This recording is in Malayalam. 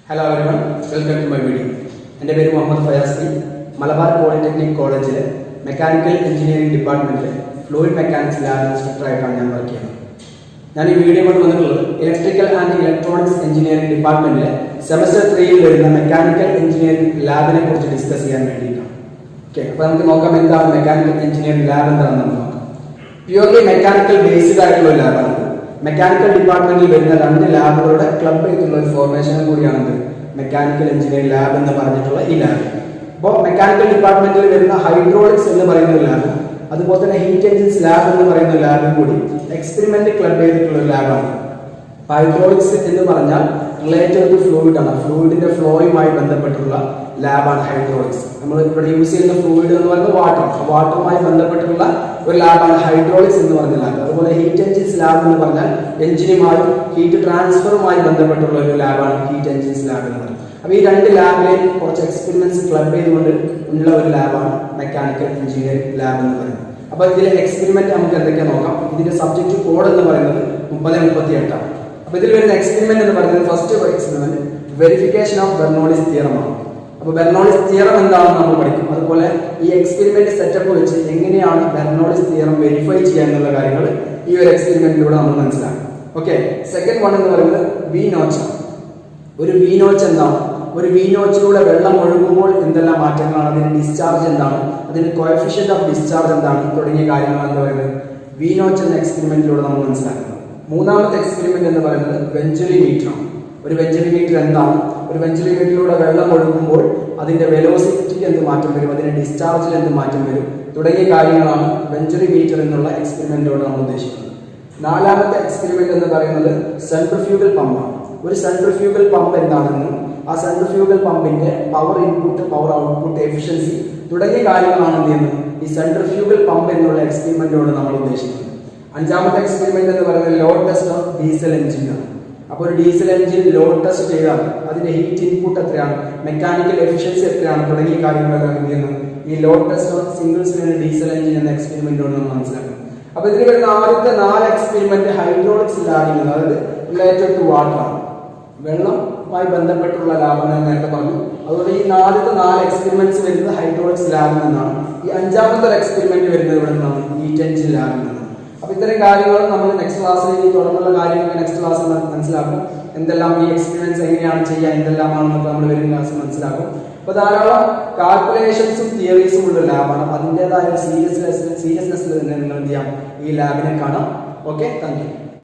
Hello everyone, welcome to my video. എൻ്റെ പേര് മുഹമ്മദ് ഫയാസ്. മലബാർ പോളിടെക്നിക് കോളേജിലെ മെക്കാനിക്കൽ എഞ്ചിനീയറിംഗ് ഡിപ്പാർട്ട്മെൻറ്റിലെ ഫ്ലൂയിഡ് മെക്കാനിക്സ് ലാബ് ഇൻസ്ട്രക്ടറായിട്ടാണ് ഞാൻ വർക്ക് ചെയ്യുന്നത്. ഞാൻ ഈ വീഡിയോ കൊണ്ട് വന്നിട്ടുള്ളത് ഇലക്ട്രിക്കൽ ആൻഡ് ഇലക്ട്രോണിക്സ് എഞ്ചിനീയറിംഗ് ഡിപ്പാർട്ട്മെൻറ്റിലെ സെമസ്റ്റർ 3 വരുന്ന മെക്കാനിക്കൽ എഞ്ചിനീയറിംഗ് ലാബിനെ കുറിച്ച് ഡിസ്കസ് ചെയ്യാൻ വേണ്ടിയിട്ടാണ്. ഓക്കെ, അപ്പോൾ നമുക്ക് നോക്കാം എന്താണ് മെക്കാനിക്കൽ എഞ്ചിനീയറിംഗ് ലാബ് എന്താണെന്ന് നമുക്ക് നോക്കാം. പ്യൂർലി മെക്കാനിക്കൽ ബേസ്ഡ് ആയിട്ടുള്ള ലാബാണ്. മെക്കാനിക്കൽ ഡിപ്പാർട്ട്മെന്റിൽ വരുന്ന 2 ലാബുകളുടെ ക്ലബ് ചെയ്തിട്ടുള്ള ഒരു ഫോർമേഷനും കൂടിയാണത് മെക്കാനിക്കൽ എഞ്ചിനീയറിംഗ് ലാബ് എന്ന് പറഞ്ഞിട്ടുള്ള ഈ ലാബ്. അപ്പോൾ മെക്കാനിക്കൽ ഡിപ്പാർട്ട്മെന്റിൽ വരുന്ന ഹൈഡ്രോളിക്സ് എന്ന് പറയുന്ന ഒരു ലാബ്, അതുപോലെ തന്നെ ഹീറ്റ് എഞ്ചിൻസ് ലാബ് എന്ന് പറയുന്ന ലാബും കൂടി എക്സ്പെരിമെന്റ് ക്ലബ് ചെയ്തിട്ടുള്ള ഒരു ലാബാണ്. ഹൈഡ്രോളിക്സ് എന്ന് പറഞ്ഞാൽ റിലേറ്റഡ് ടു ഫ്ലൂയിഡ് ആണ്. ഫ്ലൂയിഡിന്റെ ഫ്ലോയുമായി ബന്ധപ്പെട്ടുള്ള ലാബാണ് ഹൈഡ്രോളിക്സ്. നമ്മൾ ഇവിടെ യൂസ് ചെയ്യുന്ന ഫ്ലൂയിഡ് എന്ന് പറയുന്നത് വാട്ടറുമായി ബന്ധപ്പെട്ടിട്ടുള്ള ഒരു ലാബാണ് ഹൈഡ്രോളിക്സ് എന്ന് പറഞ്ഞ ലാബ്. അതുപോലെ ഹീറ്റ് എഞ്ചിൻസ് ലാബ് എന്ന് പറഞ്ഞാൽ എഞ്ചിനുമായും ഹീറ്റ് ട്രാൻസ്ഫറുമായി ബന്ധപ്പെട്ടുള്ള ഒരു ലാബാണ് ഹീറ്റ് എഞ്ചിൻസ് ലാബ് എന്ന് പറയുന്നത്. അപ്പോൾ ഈ 2 ലാബിലെയും കുറച്ച് എക്സ്പെരിമെന്റ്സ് ക്ലബ് ചെയ്തുകൊണ്ട് ഉള്ള ഒരു ലാബാണ് മെക്കാനിക്കൽ എഞ്ചിനീയറിംഗ് ലാബ് എന്ന് പറയുന്നത്. അപ്പോൾ ഇതിലെ എക്സ്പെരിമെന്റ് നമുക്ക് എന്തൊക്കെയാ നോക്കാം. ഇതിന്റെ സബ്ജക്ട് കോഡ് എന്ന് പറയുന്നത് 3038 ആണ്. അപ്പോൾ ഇതിൽ വരുന്ന എക്സ്പെരിമെന്റ് എന്ന് പറയുന്നത് first experiment verification of Bernoulli's theorem ആണ്. അപ്പോൾ ബെർണോളിസ് തിയറം എന്താണെന്ന് നമ്മൾ പഠിക്കും. അതുപോലെ ഈ എക്സ്പെരിമെന്റ് സെറ്റപ്പ് വെച്ച് എങ്ങനെയാണ് ബെർണോളിസ് തിയറം വെരിഫൈ ചെയ്യുക എന്നുള്ള കാര്യങ്ങൾ ഈ ഒരു എക്സ്പെരിമെന്റിലൂടെ നമ്മൾ മനസ്സിലാക്കും. ഓക്കെ, സെക്കൻഡ് വൺ എന്ന് പറയുന്നത് വി നോച്ച്. ഒരു വി നോച്ച് എന്താണ്? ഒരു വി നോച്ചിലൂടെ വെള്ളം ഒഴുകുമ്പോൾ എന്തെല്ലാം മാറ്റങ്ങളാണ്, അതിന്റെ ഡിസ്ചാർജ് എന്താണ്, അതിന്റെ കോഎഫിഷ്യന്റ് ഓഫ് ഡിസ്ചാർജ് എന്താണ് തുടങ്ങിയ കാര്യങ്ങൾ എന്ന് പറയുന്നത് വി നോച്ച് എന്ന എക്സ്പെരിമെന്റിലൂടെ നമ്മൾ മനസ്സിലാക്കുന്നത്. മൂന്നാമത്തെ എക്സ്പെരിമെന്റ് എന്ന് പറയുന്നത് വെഞ്ചുറിമീറ്റർ ആണ്. ഒരു വെഞ്ചുറിമീറ്റർ എന്താണ്? ഒരു വെഞ്ചുറിമീറ്ററിലൂടെ വെള്ളം ഒഴുകുമ്പോൾ അതിന്റെ വെലോസിറ്റിക്ക് എന്ത് മാറ്റം വരും, അതിന്റെ ഡിസ്ചാർജിൽ എന്ത് മാറ്റം വരും തുടങ്ങിയ കാര്യങ്ങളാണ് വെഞ്ചുറിമീറ്റർ എന്നുള്ള എക്സ്പെരിമെന്റിലൂടെ നമ്മൾ ഉദ്ദേശിക്കുന്നത്. നാലാമത്തെ എക്സ്പെരിമെന്റ് എന്ന് പറയുന്നത് സെൻട്രിഫ്യൂഗൽ പമ്പാണ്. ഒരു സെൻട്രിഫ്യൂഗൽ പമ്പ് എന്താണെന്നും ആ സെൻട്രിഫ്യൂഗൽ പമ്പിന്റെ power input, power output, efficiency തുടങ്ങിയ കാര്യങ്ങളാണ് എന്ത് ചെയ്യുന്നത് ഈ സെൻട്രിഫ്യൂഗൽ പമ്പ് എന്നുള്ള എക്സ്പെരിമെന്റിലൂടെ നമ്മൾ ഉദ്ദേശിക്കുന്നത്. അഞ്ചാമത്തെ എക്സ്പെരിമെന്റ് എന്ന് പറയുന്നത് load test of diesel engine ആണ്. അപ്പോൾ ഒരു ഡീസൽ എഞ്ചിൻ ലോഡ് ടെസ്റ്റ് ചെയ്താൽ അതിന്റെ ഹീറ്റ് ഇൻപുട്ട് എത്രയാണ്, മെക്കാനിക്കൽ എഫിഷ്യൻസി എത്രയാണ് തുടങ്ങിയ കാര്യങ്ങളെല്ലാം എന്ത് ചെയ്യുന്നു ഈ load test of single cylinder diesel engine എന്ന എക്സ്പെരിമെന്റിലൂടെ നമ്മൾ മനസ്സിലാക്കുന്നത്. അപ്പോൾ ഇതിൽ വരുന്ന ആദ്യത്തെ 4 എക്സ്പെരിമെന്റ് ഹൈഡ്രോളിക്സ് ലാബിൽ നിന്ന്, അതായത് റിലേറ്റഡ് ടു വാട്ടർ ആണ്, വെള്ളവുമായി ബന്ധപ്പെട്ടുള്ള ലാബാണ് ഞാൻ നേരത്തെ പറഞ്ഞു. അതുകൊണ്ട് ഈ ആദ്യത്തെ 4 എക്സ്പെരിമെന്റ്സ് വരുന്നത് ഹൈഡ്രോളിക്സ് ലാബിൽ നിന്നാണ്. ഈ അഞ്ചാമത്തെ എക്സ്പെരിമെന്റ് വരുന്നത് ഇവിടെ നിന്നാണ്, ഹീറ്റ് എഞ്ചിൻ ലാബിൽ നിന്നാണ്. അപ്പൊ ഇത്തരം കാര്യങ്ങൾ നമ്മൾ നെക്സ്റ്റ് ക്ലാസ്സിൽ, ഈ തുടർന്നുള്ള കാര്യങ്ങൾ നെക്സ്റ്റ് ക്ലാസ്സിൽ മനസ്സിലാക്കും. എന്തെല്ലാം ഈ എക്സ്പീരിയൻസ് എങ്ങനെയാണ് ചെയ്യുക, എന്തെല്ലാമാണെന്നൊക്കെ നമ്മൾ വരുന്ന ക്ലാസ്സിൽ മനസ്സിലാക്കും. അപ്പൊ ധാരാളം കാൽക്കുലേഷൻസും തിയറീസും ഉള്ള ലാബാണ്. അതിൻ്റെതായ സീരിയസ്നെസ്സിൽ തന്നെ നിങ്ങൾ എന്ത് ചെയ്യാം, ഈ ലാബിനെ കാണാം. Okay, thank you.